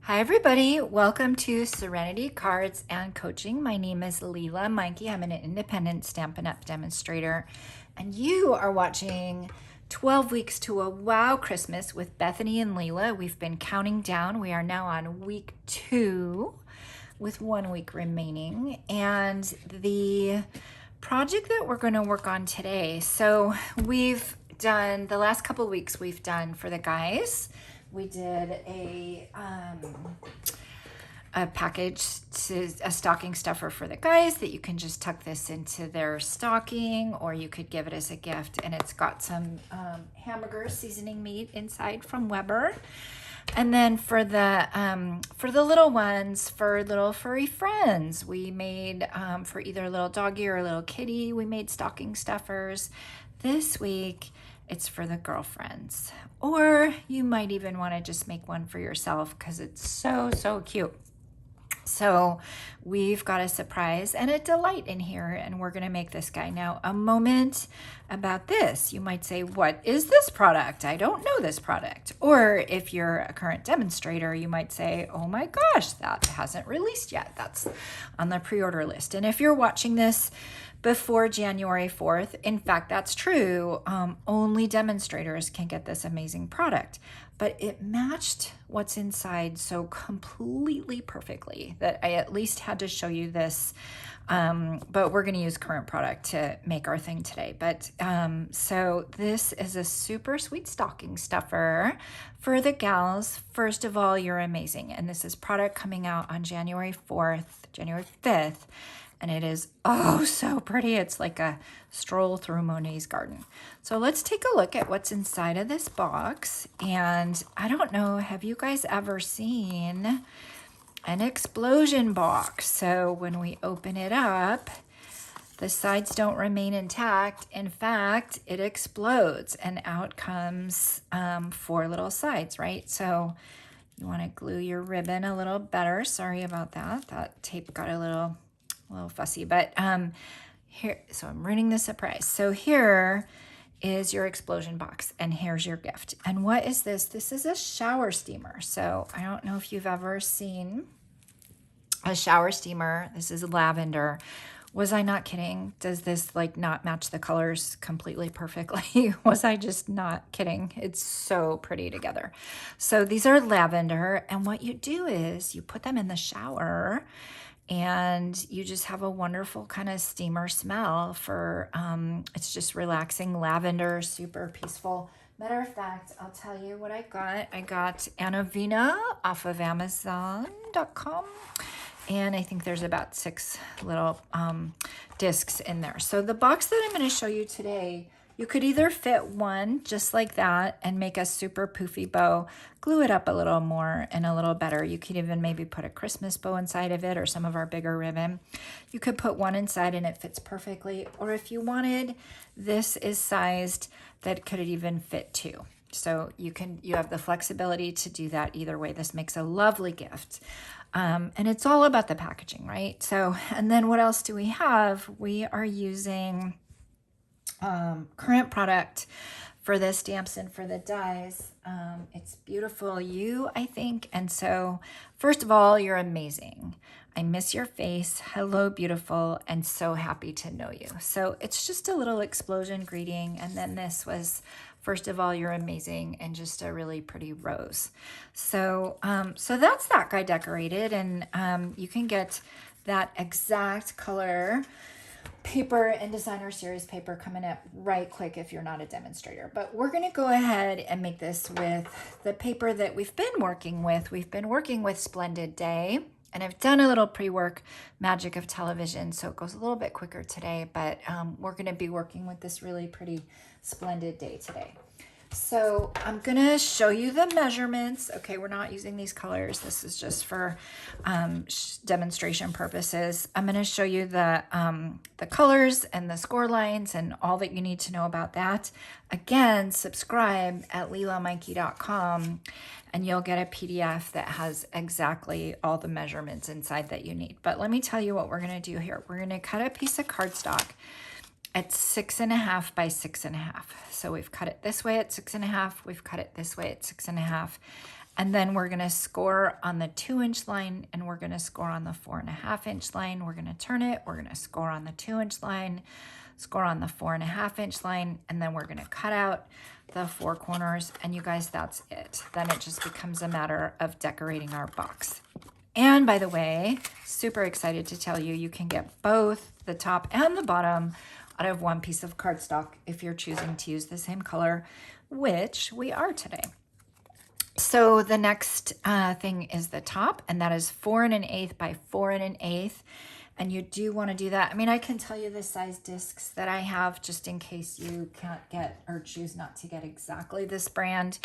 Hi everybody, welcome to Serenity Cards and Coaching. My name is Lela Mikey. I'm an independent Stampin' Up! Demonstrator, and you are watching 12 Weeks to a Wow Christmas with Bethany and Lela. We've been counting down. We are now on week 2 with 1 week remaining, and the project that we're going to work on today. So we've done, the last couple of weeks we've done for the guys, we did a package, a stocking stuffer for the guys that you can just tuck this into their stocking, or you could give it as a gift. And it's got some hamburger seasoning meat inside from Weber. And then for the little ones, for little furry friends, we made for either a little doggy or a little kitty, we made stocking stuffers. This week, it's for the girlfriends. Or you might even want to just make one for yourself because it's so, so cute. So we've got a surprise and a delight in here, and we're going to make this guy. Now, a moment about this. You might say, what is this product? I don't know this product. Or if you're a current demonstrator, you might say, oh my gosh, that hasn't released yet. That's on the pre-order list. And if you're watching this before January 4th, in fact, that's true, only demonstrators can get this amazing product. But it matched what's inside so completely perfectly that I at least had to show you this. But we're going to use current product to make our thing today. But so this is a super sweet stocking stuffer for the gals. First of all, you're amazing. And this is product coming out on January 4th, January 5th. And it is, oh, so pretty. It's like a stroll through Monet's garden. So let's take a look at what's inside of this box. And I don't know, have you guys ever seen an explosion box? So when we open it up, the sides don't remain intact. In fact, it explodes and out comes 4 little sides, right? So you want to glue your ribbon a little better. Sorry about that. That tape got a little fussy, but here, so I'm ruining the surprise. So here is your explosion box, and here's your gift. And what is this? This is a shower steamer. So I don't know if you've ever seen a shower steamer. This is lavender. Was I not kidding? Does this like not match the colors completely perfectly? Was I just not kidding? It's so pretty together. So these are lavender, and what you do is you put them in the shower, and you just have a wonderful kind of steamer smell for, it's just relaxing lavender, super peaceful. Matter of fact, I'll tell you what I got. I got Anavina off of Amazon.com. And I think there's about 6 little discs in there. So the box that I'm going to show you today, you could either fit one just like that and make a super poofy bow, glue it up a little more and a little better. You could even maybe put a Christmas bow inside of it or some of our bigger ribbon. You could put one inside and it fits perfectly. Or if you wanted, this is sized that could even fit 2. So you have the flexibility to do that either way. This makes a lovely gift. And it's all about the packaging, right? So, and then what else do we have? We are using current product for the stamps and for the dies. It's beautiful, I think. And so, first of all, you're amazing. I miss your face. Hello, beautiful, and so happy to know you. So it's just a little explosion greeting. And then this was, first of all, you're amazing, and just a really pretty rose. So, so that's that guy decorated, and you can get that exact color paper and designer series paper coming up right quick if you're not a demonstrator. But we're going to go ahead and make this with the paper that we've been working with. We've been working with Splendid Day, and I've done a little pre-work magic of television, so it goes a little bit quicker today, but we're going to be working with this really pretty Splendid Day today. So I'm going to show you the measurements. Okay, we're not using these colors. This is just for demonstration purposes. I'm going to show you the colors and the score lines and all that you need to know about that. Again, subscribe at lelamikey.com and you'll get a PDF that has exactly all the measurements inside that you need. But let me tell you what we're going to do here. We're going to cut a piece of cardstock at 6.5 by 6.5. So we've cut it this way at 6.5. We've cut it this way at 6.5. And then we're going to score on the 2-inch line, and we're going to score on the 4.5-inch line. We're going to turn it. We're going to score on the 2-inch line, score on the 4.5-inch line, and then we're going to cut out the 4 corners. And you guys, that's it. Then it just becomes a matter of decorating our box. And by the way, super excited to tell you, you can get both the top and the bottom out of one piece of cardstock if you're choosing to use the same color, which we are today. So the next thing is the top, and that is 4 1/8 by 4 1/8. And you do want to do that. I mean, I can tell you the size discs that I have just in case you can't get or choose not to get exactly this brand.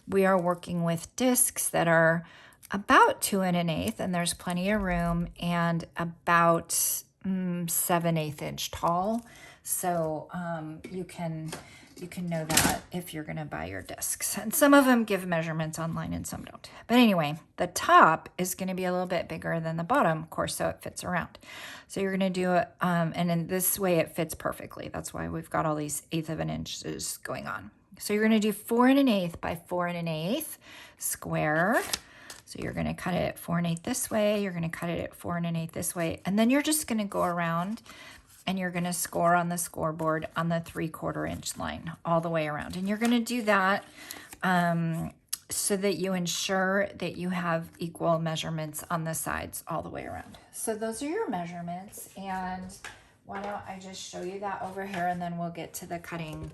We are working with discs that are about 2 1/8, and there's plenty of room, and about 7/8 inch tall. So you can know that if you're going to buy your discs. And some of them give measurements online and some don't. But anyway, the top is going to be a little bit bigger than the bottom, of course, so it fits around. So you're going to do it, and in this way it fits perfectly. That's why we've got all these 1/8 of an inches going on. So you're going to do 4 1/8 by 4 1/8 square. So you're going to cut it at 4 1/8 this way. You're going to cut it at 4 1/8 this way. And then you're just going to go around and you're going to score on the scoreboard on the 3/4 inch line all the way around. And you're going to do that so that you ensure that you have equal measurements on the sides all the way around. So those are your measurements. And why don't I just show you that over here, and then we'll get to the cutting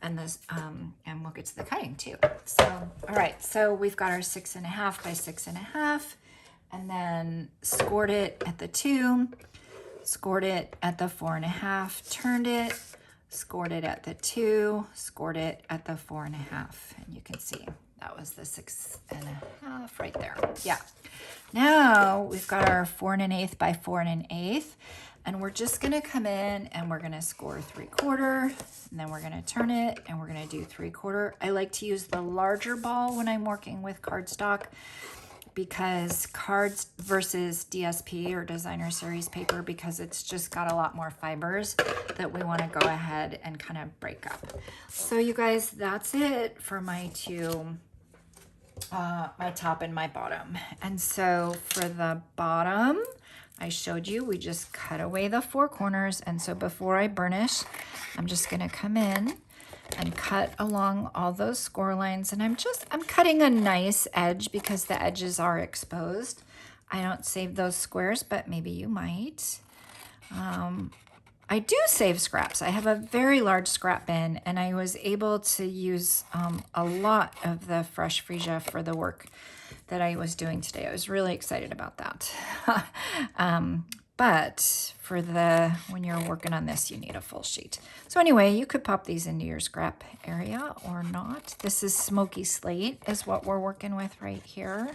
and this, and we'll get to the cutting too. So, all right, so we've got our 6.5 by 6.5, and then scored it at the 2, scored it at the 4.5, turned it, scored it at the 2, scored it at the 4.5, and you can see that was the 6.5 right there. Yeah. Now we've got our 4 1/8 by 4 1/8. And we're just going to come in and we're going to score 3/4, and then we're going to turn it and we're going to do 3/4. I like to use the larger ball when I'm working with cardstock, because cards versus DSP or designer series paper, because it's just got a lot more fibers that we want to go ahead and kind of break up. So you guys, that's it for my two, my top and my bottom. And so for the bottom, I showed you, we just cut away the 4 corners. And so before I burnish, I'm just going to come in and cut along all those score lines. And I'm cutting a nice edge because the edges are exposed. I don't save those squares, but maybe you might. I do save scraps. I have a very large scrap bin, and I was able to use a lot of the fresh freesia for the work that I was doing today. I was really excited about that. But for when you're working on this, you need a full sheet. So anyway, you could pop these into your scrap area or not. This is Smoky Slate is what we're working with right here.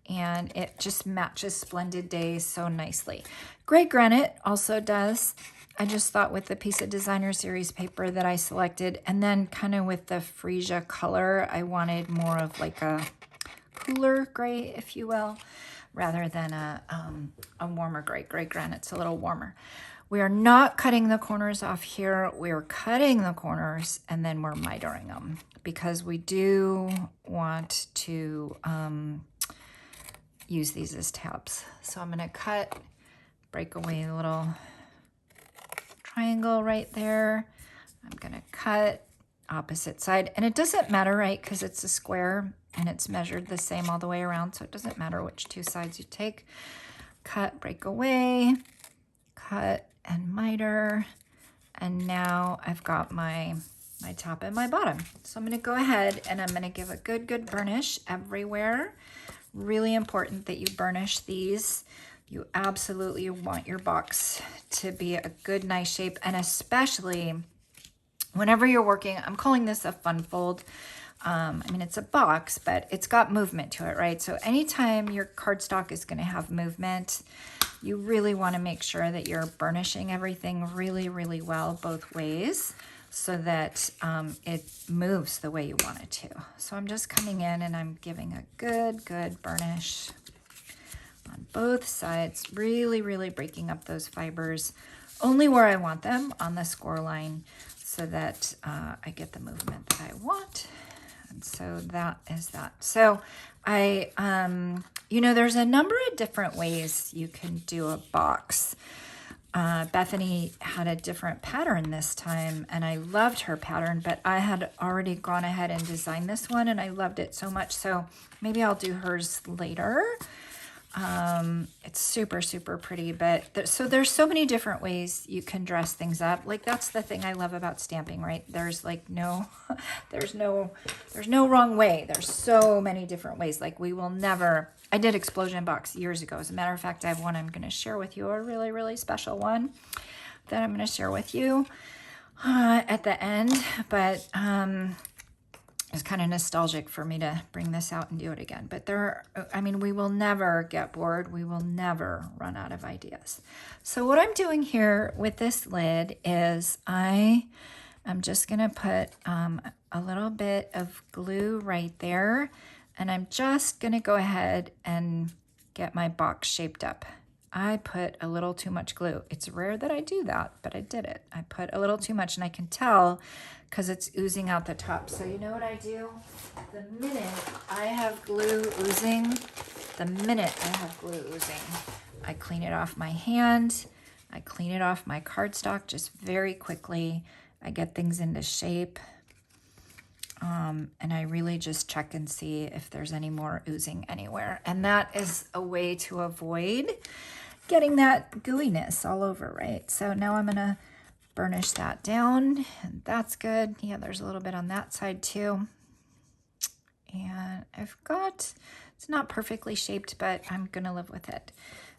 And it just matches Splendid Days so nicely. Gray Granite also does. I just thought with the piece of designer series paper that I selected, and then kind of with the freesia color, I wanted more of like a cooler gray, if you will, rather than a warmer gray. Gray Granite's a little warmer. We are not cutting the corners off here. We're cutting the corners and then we're mitering them, because we do want to use these as tabs. So I'm going to break away the little triangle right there. I'm going to cut opposite side, and it doesn't matter, right, because it's a square and it's measured the same all the way around, so it doesn't matter which 2 sides you take. Cut, break away, cut and miter, and now I've got my top and my bottom. So I'm going to go ahead and I'm going to give a good burnish everywhere. Really important that you burnish these. You absolutely want your box to be a good, nice shape, and especially whenever you're working, I'm calling this a fun fold. I mean, it's a box, but it's got movement to it, right? So anytime your cardstock is going to have movement, you really want to make sure that you're burnishing everything really, really well both ways, so that it moves the way you want it to. So I'm just coming in and I'm giving a good burnish on both sides, really, really breaking up those fibers only where I want them on the score line, so that I get the movement that I want. And so that is that. So You know, there's a number of different ways you can do a box. Bethany had a different pattern this time, and I loved her pattern, but I had already gone ahead and designed this one, and I loved it so much, so maybe I'll do hers later. It's super, super pretty, but so there's so many different ways you can dress things up. Like, that's the thing I love about stamping, right? There's like there's no wrong way. There's so many different ways. Like, we will never, I did explosion box years ago. As a matter of fact, I have one I'm going to share with you, a really, really special one that I'm going to share with you at the end, but, it's kind of nostalgic for me to bring this out and do it again. But I mean, we will never get bored. We will never run out of ideas. So what I'm doing here with this lid is I'm just going to put a little bit of glue right there. And I'm just going to go ahead and get my box shaped up. I put a little too much glue. It's rare that I do that, but I did it. I put a little too much, and I can tell because it's oozing out the top. So you know what I do? The minute I have glue oozing, I clean it off my hand. I clean it off my cardstock just very quickly. I get things into shape. And I really just check and see if there's any more oozing anywhere. And that is a way to avoid getting that gooiness all over, right? So now I'm gonna burnish that down, and that's good. Yeah, there's a little bit on that side too. And it's not perfectly shaped, but I'm gonna live with it.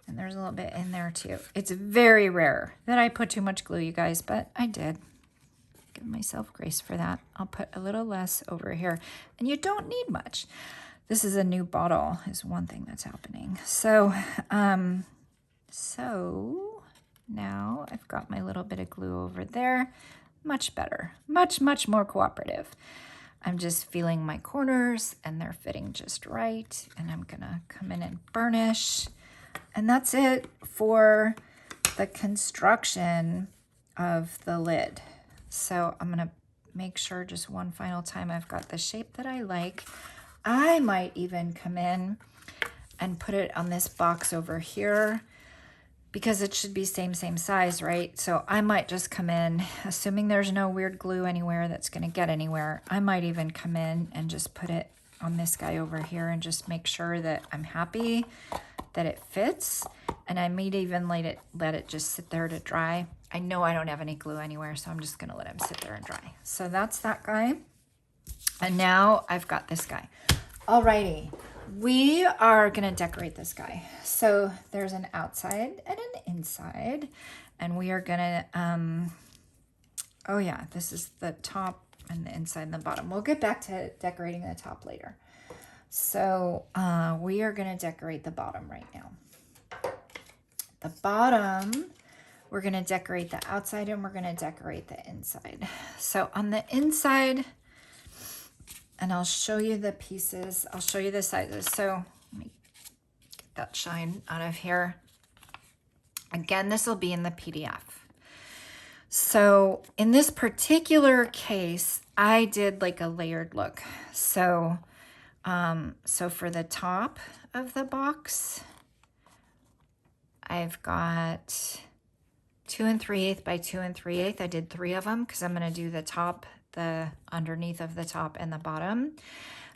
And there's a little bit in there too. It's very rare that I put too much glue, you guys, but I did. Give myself grace for that. I'll put a little less over here, and you don't need much. This is a new bottle is one thing that's happening. So now I've got my little bit of glue over there. Much better, much more cooperative. I'm just feeling my corners, and they're fitting just right. And I'm gonna come in and burnish, and that's it for the construction of the lid. So I'm gonna make sure just one final time I've got the shape that I like. I might even come in and put it on this box over here because it should be same size, right? So I might just come in, assuming there's no weird glue anywhere that's gonna get anywhere, I might even come in and just put it on this guy over here and just make sure that I'm happy that it fits. And I might even let it just sit there to dry. I know I don't have any glue anywhere, so I'm just gonna let him sit there and dry. So that's that guy. And now I've got this guy. Alrighty, we are gonna decorate this guy. So there's an outside and an inside, and we are gonna, oh yeah, this is the top and the inside and the bottom. We'll get back to decorating the top later. So we are gonna decorate the bottom right now. The bottom, we're gonna decorate the outside, and we're gonna decorate the inside. So on the inside, and I'll show you the pieces, I'll show you the sizes. So let me get that shine out of here. Again, this will be in the PDF. So in this particular case, I did like a layered look. So, so for the top of the box, I've got 2 3/8 by 2 3/8. I did 3 of them because I'm going to do the top, the underneath of the top, and the bottom.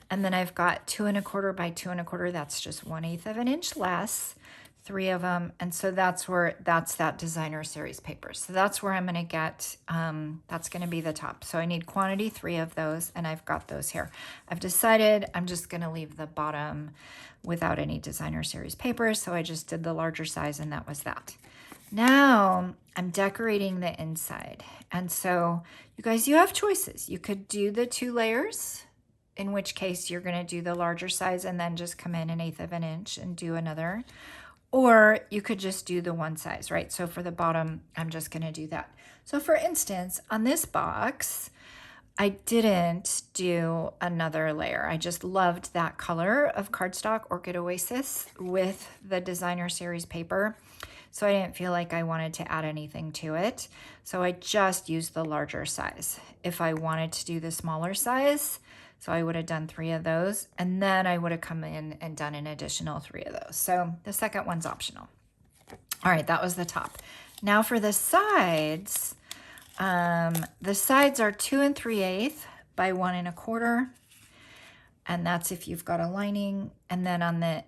And then I've got 2 1/4 by 2 1/4. That's just 1/8 of an inch less. 3 of them. And so that's that designer series paper. So that's where I'm going to get, that's going to be the top. So I need quantity 3 of those, and I've got those here. I've decided I'm just going to leave the bottom without any designer series paper. So I just did the larger size, and that was that. Now I'm decorating the inside. And so you guys, you have choices. You could do the 2 layers, in which case you're going to do the larger size and then just come in 1/8 of an inch and do another. Or you could just do the 1 size, right? So for the bottom, I'm just going to do that. So for instance, on this box, I didn't do another layer. I just loved that color of cardstock, Orchid Oasis, with the designer series paper. So I didn't feel like I wanted to add anything to it. So I just used the larger size. If I wanted to do the smaller size, So I would have done 3 of those, and then I would have come in and done an additional 3 of those. So the second one's optional. All right, that was the top. Now for the sides are 2 3/8 by 1 1/4. And that's if you've got a lining. And then on the,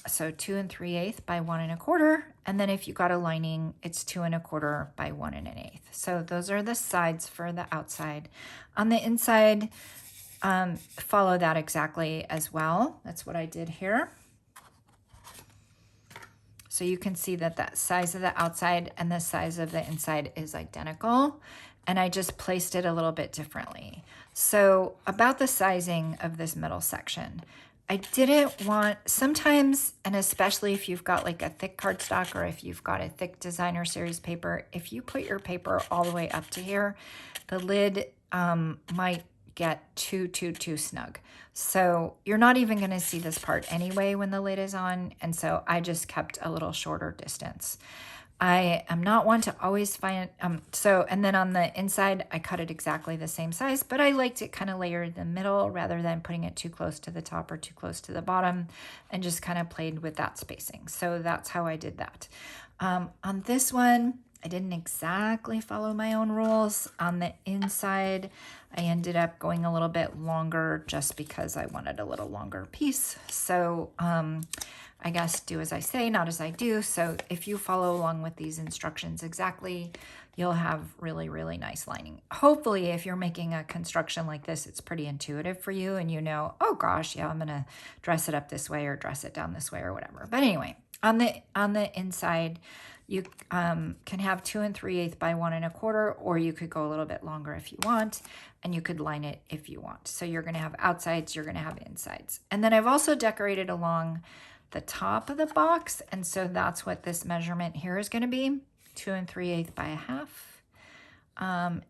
so 2 3/8 by 1 1/4. And then if you got a lining, it's 2 1/4 by 1 1/8. So those are the sides for the outside. On the inside, follow that exactly as well. That's what I did here. So you can see that the size of the outside and the size of the inside is identical. And I just placed it a little bit differently. So about the sizing of this middle section, I didn't want, sometimes, and especially if you've got like a thick cardstock or if you've got a thick designer series paper, if you put your paper all the way up to here, the lid might get too snug. So you're not even going to see this part anyway when the lid is on. And so I just kept a little shorter distance. I am not one to always find, and then on the inside, I cut it exactly the same size, but I liked it kind of layered in the middle rather than putting it too close to the top or too close to the bottom, and just kind of played with that spacing. So that's how I did that. On this one, I didn't exactly follow my own rules. On the inside, I ended up going a little bit longer just because I wanted a little longer piece. So, I guess do as I say, not as I do. So if you follow along with these instructions exactly, you'll have really, really nice lining. Hopefully, if you're making a construction like this, it's pretty intuitive for you and you know, oh gosh, yeah, I'm gonna dress it up this way or dress it down this way or whatever. But anyway, on the inside, you can have 2 3/8 by 1 1/4, or you could go a little bit longer if you want, and you could line it if you want. So you're gonna have outsides, you're gonna have insides. And then I've also decorated along the top of the box, and so that's what this measurement here is going to be, 2 3/8 by 1/2,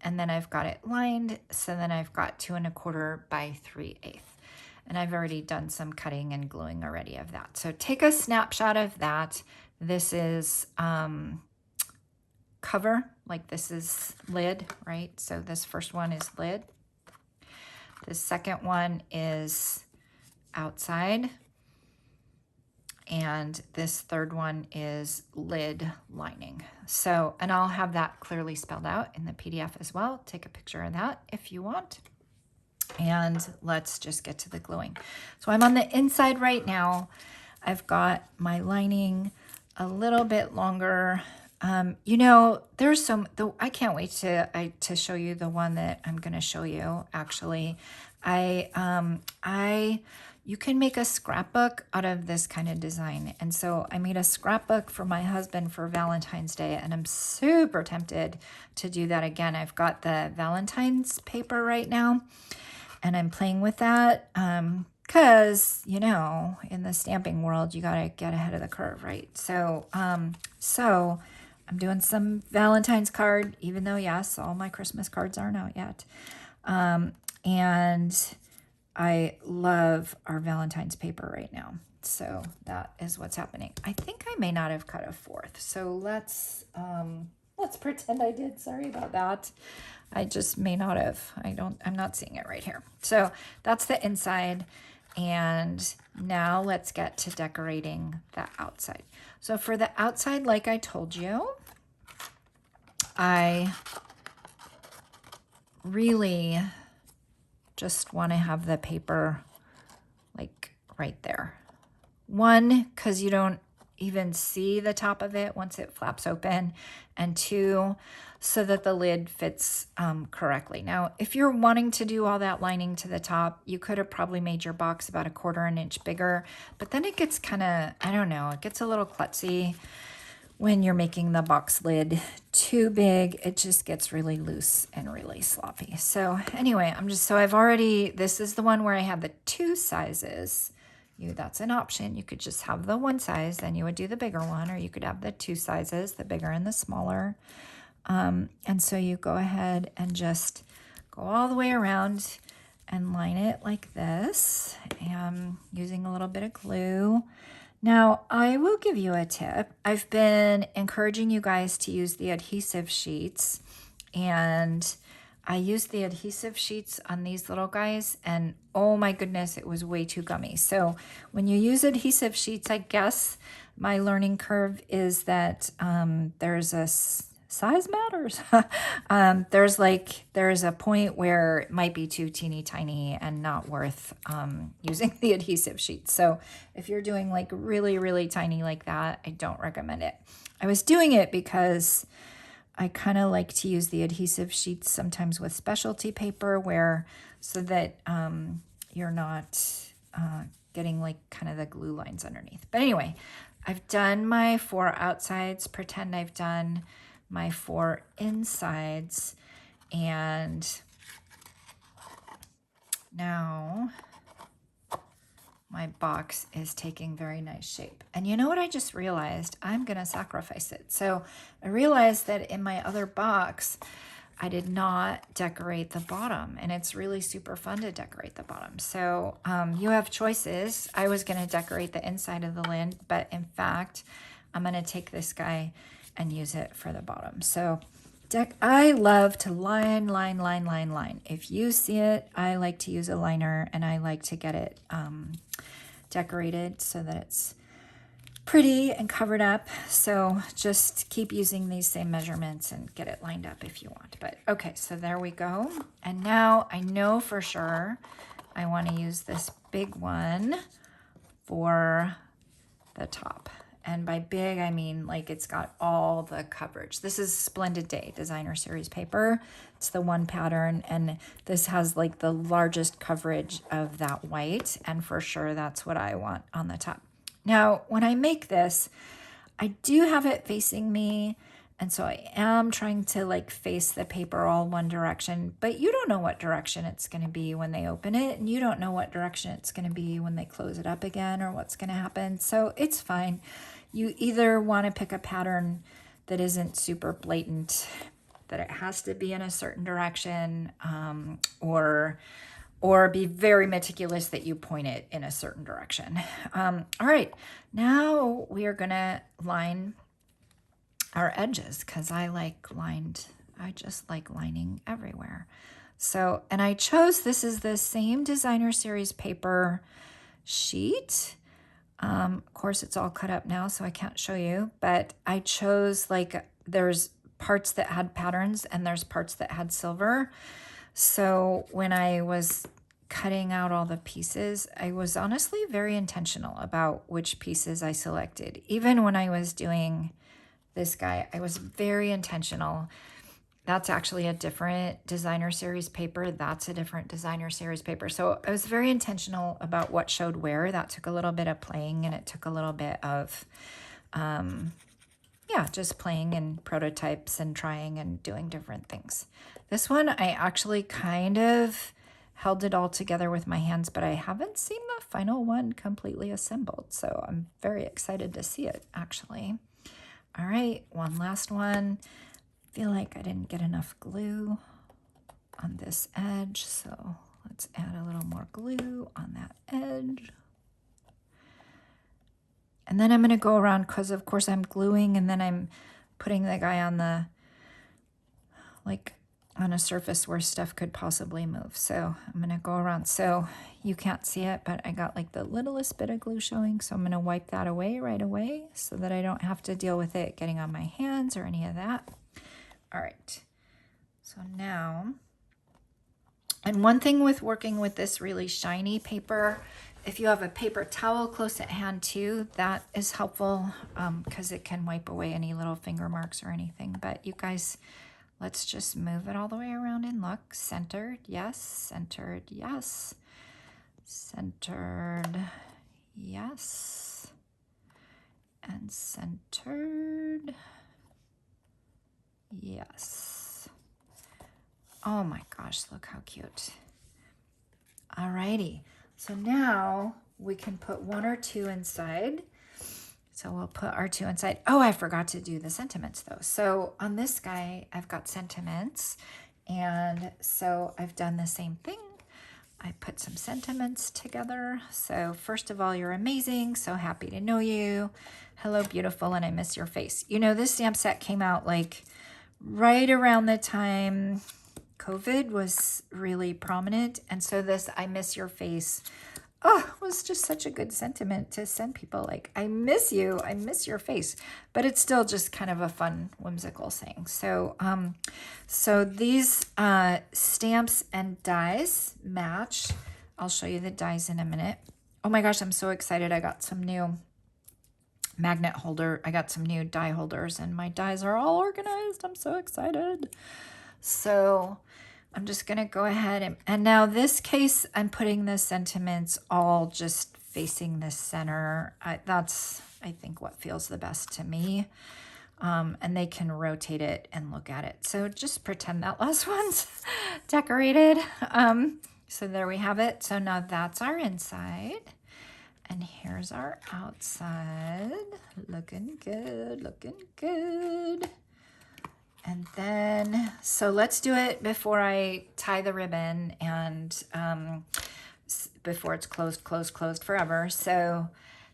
and then I've got it lined, so then I've got 2 1/4 by 3/8, and I've already done some cutting and gluing already of that. So take a snapshot of that. This is cover, like this is lid, right? So this first one is lid. The second one is outside. And this third one is lid lining. So, and I'll have that clearly spelled out in the PDF as well. Take a picture of that if you want. And let's just get to the gluing. So I'm on the inside right now. I've got my lining a little bit longer. You know, there's I can't wait to show you the one that I'm going to show you. Actually, you can make a scrapbook out of this kind of design. And so I made a scrapbook for my husband for Valentine's Day, and I'm super tempted to do that again. I've got the Valentine's paper right now, and I'm playing with that because, you know, in the stamping world, you got to get ahead of the curve, right? So, so I'm doing some Valentine's card, even though, yes, all my Christmas cards aren't out yet. And I love our Valentine's paper right now. So that is what's happening. I think I may not have cut a 4th. So let's pretend I did. Sorry about that. I just may not have. I'm not seeing it right here. So that's the inside. And now let's get to decorating the outside. So for the outside, like I told you, I really just want to have the paper like right there. 1, because you don't even see the top of it once it flaps open, and 2, so that the lid fits correctly. Now, if you're wanting to do all that lining to the top, you could have probably made your box about 1/4 inch bigger, but then it gets kind of, I don't know, it gets a little klutzy when you're making the box lid too big. It just gets really loose and really sloppy. So anyway, this is the one where I have the 2 sizes. That's an option. You could just have the 1 size, then you would do the bigger one, or you could have the 2 sizes, the bigger and the smaller. And so you go ahead and just go all the way around and line it like this, and using a little bit of glue. Now, I will give you a tip. I've been encouraging you guys to use the adhesive sheets, and I used the adhesive sheets on these little guys, and oh my goodness, it was way too gummy. So when you use adhesive sheets, I guess my learning curve is that there's a size matters. There's a point where it might be too teeny tiny and not worth using the adhesive sheets. So if you're doing like really, really tiny like that, I don't recommend it. I was doing it because I kind of like to use the adhesive sheets sometimes with specialty paper so that you're not getting like kind of the glue lines underneath. But anyway, I've done my 4 outsides. Pretend I've done my 4 insides, and now my box is taking very nice shape. And you know what I just realized? I'm going to sacrifice it. So I realized that in my other box, I did not decorate the bottom, and it's really super fun to decorate the bottom. So you have choices. I was going to decorate the inside of the lid, but in fact, I'm going to take this guy and use it for the bottom. So I love to line. If you see it, I like to use a liner, and I like to get it decorated so that it's pretty and covered up. So just keep using these same measurements and get it lined up if you want. But okay, so there we go. And now I know for sure I want to use this big one for the top. And by big, I mean like it's got all the coverage. This is Splendid Day Designer Series paper. It's the one pattern, and this has like the largest coverage of that white. And for sure, that's what I want on the top. Now, when I make this, I do have it facing me. And so I am trying to like face the paper all one direction, but you don't know what direction it's going to be when they open it. And you don't know what direction it's going to be when they close it up again or what's going to happen. So it's fine. You either want to pick a pattern that isn't super blatant, that it has to be in a certain direction, or be very meticulous that you point it in a certain direction. All right, now we are going to line our edges because I just like lining everywhere. So, and I chose, this is the same Designer Series paper sheet. Of course, it's all cut up now, so I can't show you, but I chose there's parts that had patterns and there's parts that had silver. So when I was cutting out all the pieces, I was honestly very intentional about which pieces I selected. Even when I was doing this guy, I was very intentional. That's actually a different Designer Series paper. That's a different Designer Series paper. So I was very intentional about what showed where. That took a little bit of playing, and it took a little bit of, just playing and prototypes and trying and doing different things. This one, I actually kind of held it all together with my hands, but I haven't seen the final one completely assembled. So I'm very excited to see it, actually. All right, one last one. Feel like I didn't get enough glue on this edge, so let's add a little more glue on that edge. And then I'm going to go around because of course I'm gluing, and then I'm putting the guy on on a surface where stuff could possibly move. So I'm going to go around. So you can't see it, but I got like the littlest bit of glue showing. So I'm going to wipe that away right away so that I don't have to deal with it getting on my hands or any of that. All right, so now, and one thing with working with this really shiny paper, if you have a paper towel close at hand too, that is helpful because it can wipe away any little finger marks or anything. But you guys, let's just move it all the way around and look. Centered, yes. Centered, yes. Centered, yes. And centered. Yes. Oh my gosh, look how cute. Alrighty, so now we can put 1 or 2 inside. So we'll put our 2 inside. Oh, I forgot to do the sentiments though. So on this guy, I've got sentiments. And so I've done the same thing. I put some sentiments together. So first of all, you're amazing. So happy to know you. Hello, beautiful, and I miss your face. You know, this stamp set came out like right around the time COVID was really prominent. And so this I miss your face, oh, was just such a good sentiment to send people, like, I miss you, I miss your face. But it's still just kind of a fun, whimsical saying. So, so these stamps and dies match. I'll show you the dies in a minute. Oh my gosh, I'm so excited. I got some new magnet holder. I got some new die holders and my dies are all organized. I'm so excited. So I'm just going to go ahead and now this case, I'm putting the sentiments all just facing the center. That's, I think, what feels the best to me. And they can rotate it and look at it. So just pretend that last one's decorated. So there we have it. So now that's our inside. And here's our outside. Looking good, looking good. And then, so let's do it before I tie the ribbon and before it's closed forever. So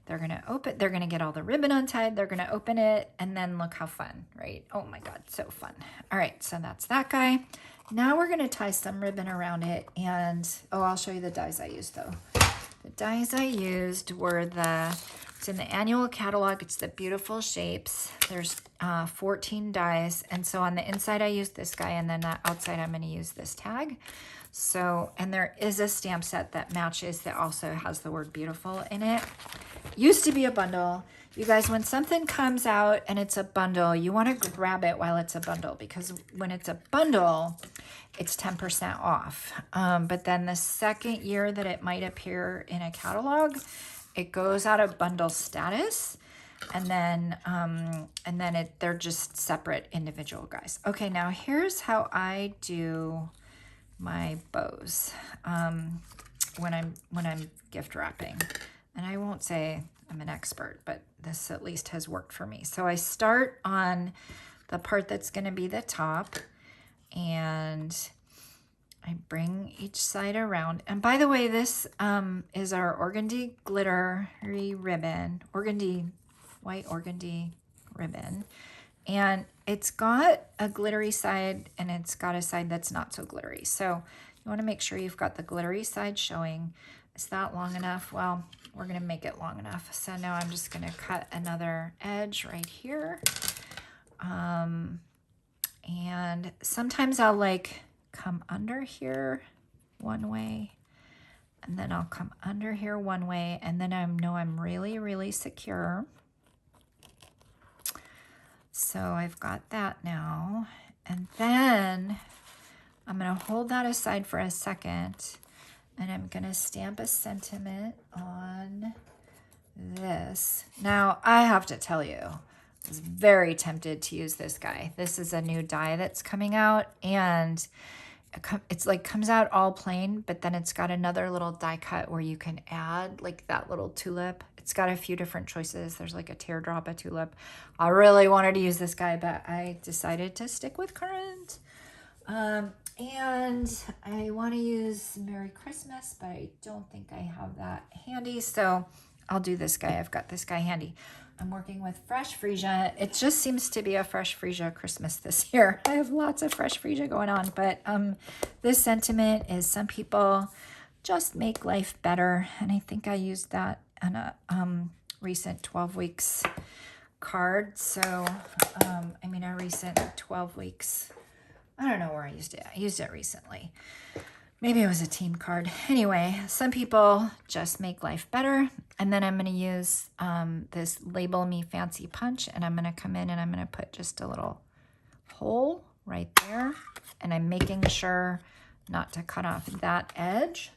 they're gonna open, they're gonna get all the ribbon untied, they're gonna open it, and then look how fun, right? Oh my God, so fun. All right, so that's that guy. Now we're gonna tie some ribbon around it, and oh, I'll show you the dies I used though. The dies I used were it's in the annual catalog. It's the Beautiful Shapes. There's 14 dies. And so on the inside, I used this guy. And then outside, I'm going to use this tag. So, and there is a stamp set that matches that also has the word beautiful in it. Used to be a bundle. You guys, when something comes out and it's a bundle, you want to grab it while it's a bundle, because when it's a bundle, it's 10% off. But then the second year that it might appear in a catalog, it goes out of bundle status, and then they're just separate individual guys. Okay, now here's how I do my bows when I'm gift wrapping. And I won't say I'm an expert, but this at least has worked for me. So I start on the part that's going to be the top, and I bring each side around. And by the way, this is our organdy glittery ribbon, white organdy ribbon. And it's got a glittery side and it's got a side that's not so glittery. So you want to make sure you've got the glittery side showing. Is that long enough? Well, we're going to make it long enough. So now I'm just going to cut another edge right here. And sometimes I'll like come under here one way, and then I'll come under here one way, and then I know I'm really, really secure. So I've got that now. And then I'm going to hold that aside for a second, and I'm going to stamp a sentiment on this. Now, I have to tell you, I was very tempted to use this guy. This is a new die that's coming out, and it's like comes out all plain, but then it's got another little die cut where you can add like that little tulip. It's got a few different choices. There's like a teardrop, a tulip. I really wanted to use this guy, but I decided to stick with current. And I want to use Merry Christmas, but I don't think I have that handy. So I'll do this guy. I've got this guy handy. I'm working with fresh freesia. It just seems to be a fresh freesia Christmas this year. I have lots of fresh freesia going on, but this sentiment is some people just make life better. And I think I used that on a recent 12 weeks card. So, I mean, a recent 12 weeks, I don't know where I used it. I used it recently. Maybe it was a team card. Anyway, some people just make life better. And then I'm going to use this Label Me Fancy Punch, and I'm going to come in and I'm going to put just a little hole right there. And I'm making sure not to cut off that edge.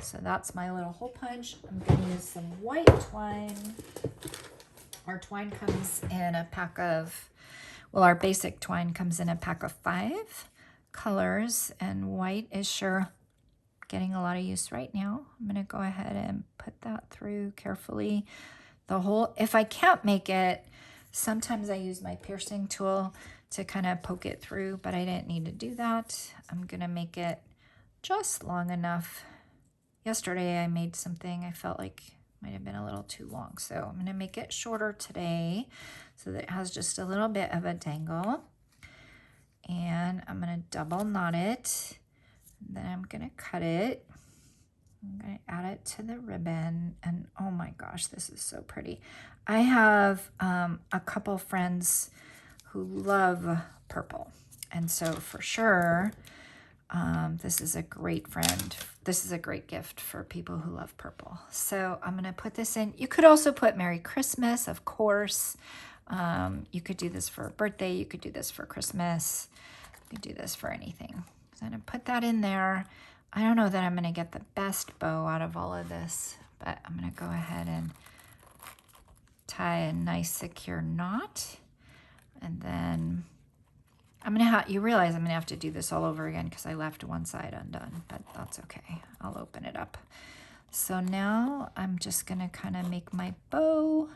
So that's my little hole punch. I'm going to use some white twine. Our twine comes in a pack of, well, our basic twine comes in a pack of 5 colors, and white is sure getting a lot of use right now. I'm going to go ahead and put that through carefully. The hole, if I can't make it, sometimes I use my piercing tool to kind of poke it through, but I didn't need to do that. I'm going to make it just long enough. Yesterday I made something I felt like might have been a little too long, so I'm going to make it shorter today so that it has just a little bit of a dangle. and I'm going to double knot it. Then I'm going to cut it. I'm going to add it to the ribbon, and oh my gosh, this is so pretty. I have a couple friends who love purple, and so for sure, this is a great friend. This is a great gift for people who love purple. So I'm going to put this in. You could also put Merry Christmas, of course. You could do this for a birthday. You could do this for Christmas. You could do this for anything. So I'm going to put that in there. I don't know that I'm going to get the best bow out of all of this, but I'm going to go ahead and tie a nice secure knot. And then I'm going to have, you realize I'm going to have to do this all over again because I left one side undone, but that's okay. I'll open it up. So now I'm just going to kind of make my bow.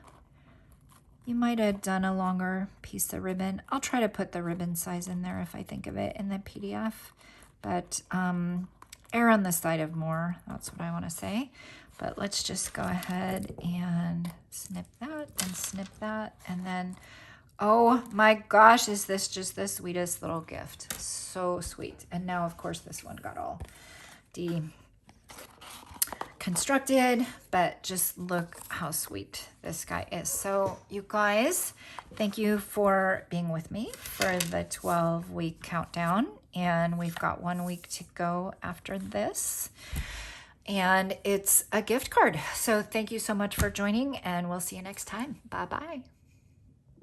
You might have done a longer piece of ribbon. I'll try to put the ribbon size in there if I think of it in the PDF, but err on the side of more. That's what I want to say. But let's just go ahead and snip that and snip that. And then, oh my gosh, is this just the sweetest little gift? So sweet. And now, of course, this one got all deconstructed, but just look how sweet this guy is. So you guys, thank you for being with me for the 12-week countdown. And we've got 1 week to go after this. And it's a gift card. So thank you so much for joining, and we'll see you next time. Bye-bye.